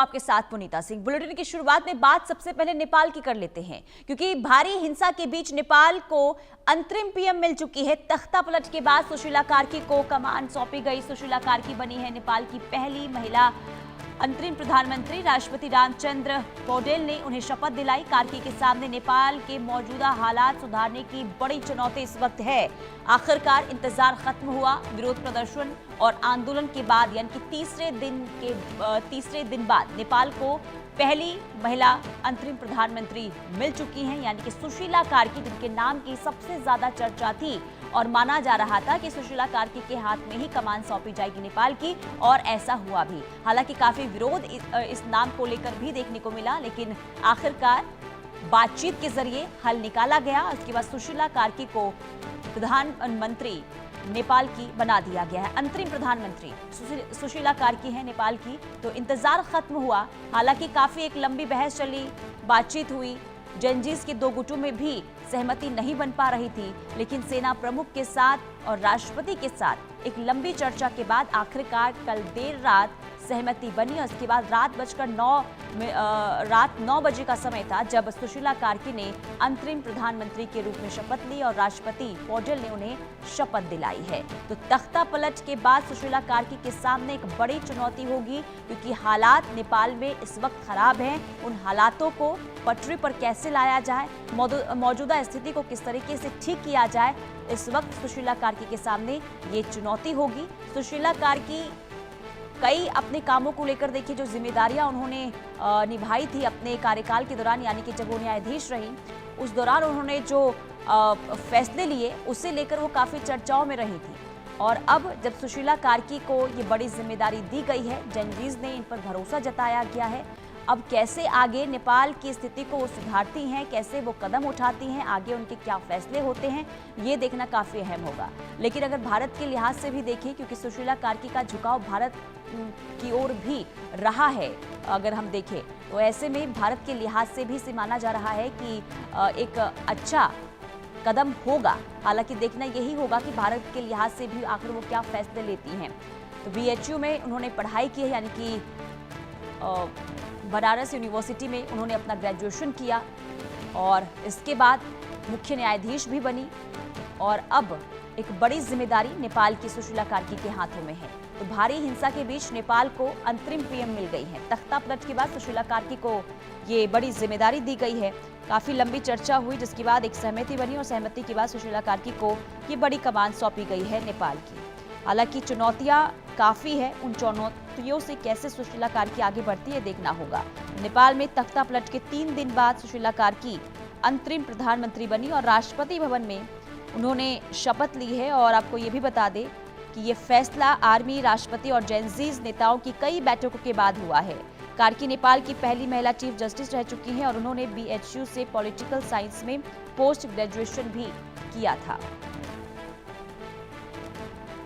आपके साथ पुनीता सिंह। बुलेटिन की शुरुआत में बात सबसे पहले नेपाल की कर लेते हैं, क्योंकि भारी हिंसा के बीच नेपाल को अंतरिम पीएम मिल चुकी है। तख्ता पलट के बाद सुशीला कार्की को कमान सौंपी गई। सुशीला कार्की बनी है नेपाल की पहली महिला अंतरिम प्रधानमंत्री। राष्ट्रपति रामचंद्र पौडेल ने उन्हें शपथ दिलाई। कार्की के सामने नेपाल के मौजूदा हालात सुधारने की बड़ी चुनौती इस वक्त है। आखिरकार इंतजार खत्म हुआ। विरोध प्रदर्शन और आंदोलन के बाद यानी कि तीसरे दिन बाद नेपाल को पहली महिला अंतरिम प्रधानमंत्री मिल चुकी हैं, यानी कि सुशीला कार्की, जिनके नाम की सबसे ज्यादा चर्चा थी और माना जा रहा था कि सुशीला कार्की के हाथ में ही कमान सौंपी जाएगी नेपाल की, और ऐसा हुआ भी। हालांकि काफी विरोध इस नाम को लेकर भी देखने को मिला, लेकिन आखिरकार बातचीत के जरिए हल निकाला गया। उसके बाद सुशीला कार्की को प्रधानमंत्री नेपाल की बना दिया गया है। अंतरिम प्रधानमंत्री सुशीला कार्की है नेपाल की। तो इंतजार खत्म हुआ। हालांकि काफी एक लंबी बहस चली, बातचीत हुई। जंजीज के दो गुटों में भी सहमति नहीं बन पा रही थी, लेकिन सेना प्रमुख के साथ और राष्ट्रपति के साथ एक लंबी चर्चा के बाद आखिरकार कल देर रात सहमति बनी। और उसके बाद रात 9 बजे का समय था जब सुशीला कार्की ने अंतरिम प्रधानमंत्री के रूप में शपथ ली और राष्ट्रपति पौडेल ने उन्हें शपथ दिलाई है। तो तख्ता पलट के बाद सुशीला कार्की के सामने एक बड़ी चुनौती होगी, क्योंकि हालात नेपाल में इस वक्त खराब हैं। उन हालातों को पटरी पर कैसे लाया जाए, मौजूदा स्थिति को किस तरीके से ठीक किया जाए, इस वक्त सुशीला कार्की के सामने ये चुनौती होगी। सुशीला कार्की कई अपने कामों को लेकर देखिए जो जिम्मेदारियां उन्होंने निभाई थी अपने कार्यकाल के दौरान, यानी कि जब वो न्यायाधीश रही उस दौरान उन्होंने जो फैसले लिए उसे लेकर वो काफ़ी चर्चाओं में रही थी। और अब जब सुशीला कार्की को ये बड़ी जिम्मेदारी दी गई है, जंजीज ने इन पर भरोसा जताया गया है। अब कैसे आगे नेपाल की स्थिति को वो सुधारती हैं, कैसे वो कदम उठाती हैं, आगे उनके क्या फैसले होते हैं, ये देखना काफ़ी अहम होगा। लेकिन अगर भारत के लिहाज से भी देखें, क्योंकि सुशीला कार्की का झुकाव भारत की ओर भी रहा है, अगर हम देखें तो ऐसे में भारत के लिहाज से भी इसे माना जा रहा है कि एक अच्छा कदम होगा। हालांकि देखना यही होगा कि भारत के लिहाज से भी आखिर वो क्या फैसले लेती हैं। तो BHU में उन्होंने पढ़ाई की है, यानी कि बनारस यूनिवर्सिटी में उन्होंने अपना ग्रेजुएशन किया और इसके बाद मुख्य न्यायाधीश भी बनी। और अब एक बड़ी जिम्मेदारी नेपाल की सुशीला कार्की के हाथों में है। तो भारी हिंसा के बीच नेपाल को अंतरिम पीएम मिल गई है। तख्ता पलट के बाद सुशीला कार्की को ये बड़ी जिम्मेदारी दी गई है। काफी लंबी चर्चा हुई, जिसके बाद एक सहमति बनी और सहमति के बाद सुशीला कार्की को ये बड़ी कमान सौंपी गई है नेपाल की। हालांकि चुनौतियां काफी है, उन चुनौतियों से कैसे सुशीला कार्की आगे बढ़ती है देखना होगा। नेपाल में तख्ता पलट के 3 दिन बाद सुशीला कार्की अंतरिम प्रधानमंत्री बनी और राष्ट्रपति भवन में उन्होंने शपथ ली है। और आपको ये भी बता दें कि ये फैसला आर्मी, राष्ट्रपति और जैनजीज नेताओं की कई बैठकों के बाद हुआ है। कार्की नेपाल की पहली महिला चीफ जस्टिस रह चुकी हैं और उन्होंने BHU से पॉलिटिकल साइंस में पोस्ट ग्रेजुएशन भी किया था।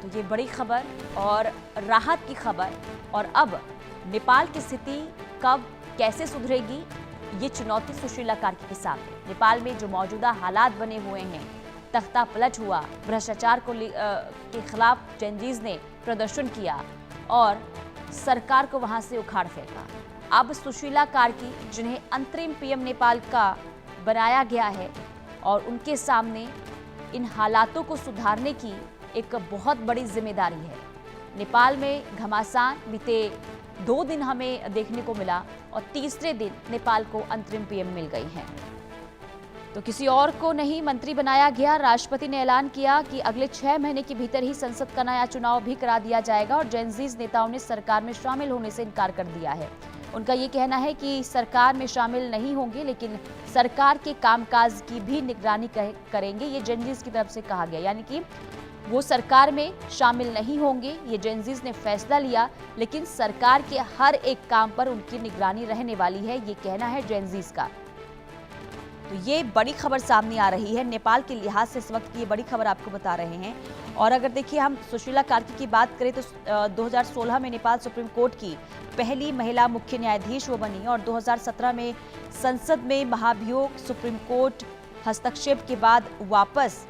तो ये बड़ी खबर और राहत की खबर। और अब नेपाल की स्थिति कब कैसे सुधरेगी, ये चुनौती सुशीला कार्की के सामने। नेपाल में जो मौजूदा हालात बने हुए हैं, तख्ता पलट हुआ, भ्रष्टाचार के खिलाफ जंजीज ने प्रदर्शन किया और सरकार को वहां से उखाड़ फेंका। अब सुशीला कार्की, जिन्हें अंतरिम पीएम नेपाल का बनाया गया है, और उनके सामने इन हालातों को सुधारने की एक बहुत बड़ी जिम्मेदारी है। नेपाल में घमासान बीते 2 दिन हमें देखने को मिला और तीसरे दिन नेपाल को अंतरिम पीएम मिल गई है। तो किसी और को नहीं मंत्री बनाया गया। राष्ट्रपति ने ऐलान किया कि अगले 6 महीने के भीतर ही संसद का नया चुनाव भी करा दिया जाएगा और जैनजीज नेताओं ने सरकार में शामिल होने से इनकार कर दिया है। उनका ये कहना है कि सरकार में शामिल नहीं होंगे, लेकिन सरकार के कामकाज की भी निगरानी करेंगे। ये जैनजीज की तरफ से कहा गया, यानी कि वो सरकार में शामिल नहीं होंगे। ये जैनजीज ने फैसला लिया, लेकिन सरकार के हर एक काम पर उनकी निगरानी रहने वाली है, ये कहना है जैनजीज का। तो ये बड़ी खबर सामने आ रही है नेपाल के लिहाज से। इस वक्त की ये बड़ी खबर आपको बता रहे हैं। और अगर देखिए हम सुशीला कार्की की बात करें तो 2016 में नेपाल सुप्रीम कोर्ट की पहली महिला मुख्य न्यायाधीश वो बनी और 2017 में संसद में महाभियोग सुप्रीम कोर्ट हस्तक्षेप के बाद वापस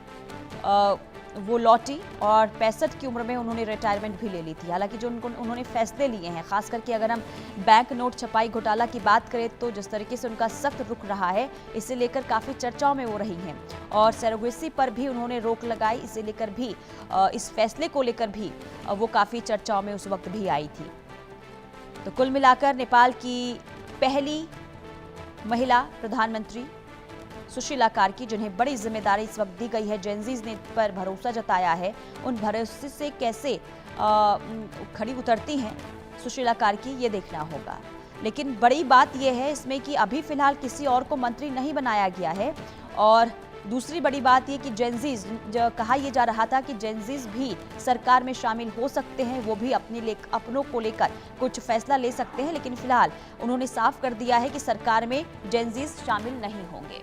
वो लौटी और 65 की उम्र में उन्होंने रिटायरमेंट भी ले ली थी। हालांकि जो उन्होंने फैसले लिए हैं, खास करके अगर हम बैंक नोट छपाई घोटाला की बात करें तो जिस तरीके से उनका सख्त रुख रहा है, इसे लेकर काफ़ी चर्चाओं में वो रही हैं और सरोगेसी पर भी उन्होंने रोक लगाई। इसे लेकर भी इस फैसले को लेकर भी वो काफ़ी चर्चाओं में उस वक्त भी आई थी। तो कुल मिलाकर नेपाल की पहली महिला प्रधानमंत्री सुशीला कार्की, जिन्हें बड़ी जिम्मेदारी इस वक्त दी गई है, जेनजीज ने पर भरोसा जताया है, उन भरोसे से कैसे खड़ी उतरती हैं सुशीला कार्की, ये देखना होगा। लेकिन बड़ी बात यह है इसमें कि अभी फिलहाल किसी और को मंत्री नहीं बनाया गया है और दूसरी बड़ी बात ये कि जेनजीज, जो कहा यह जा रहा था कि जेनजीज भी सरकार में शामिल हो सकते हैं, वो भी अपनों को लेकर कुछ फैसला ले सकते हैं, लेकिन फिलहाल उन्होंने साफ कर दिया है कि सरकार में जेनजीज शामिल नहीं होंगे।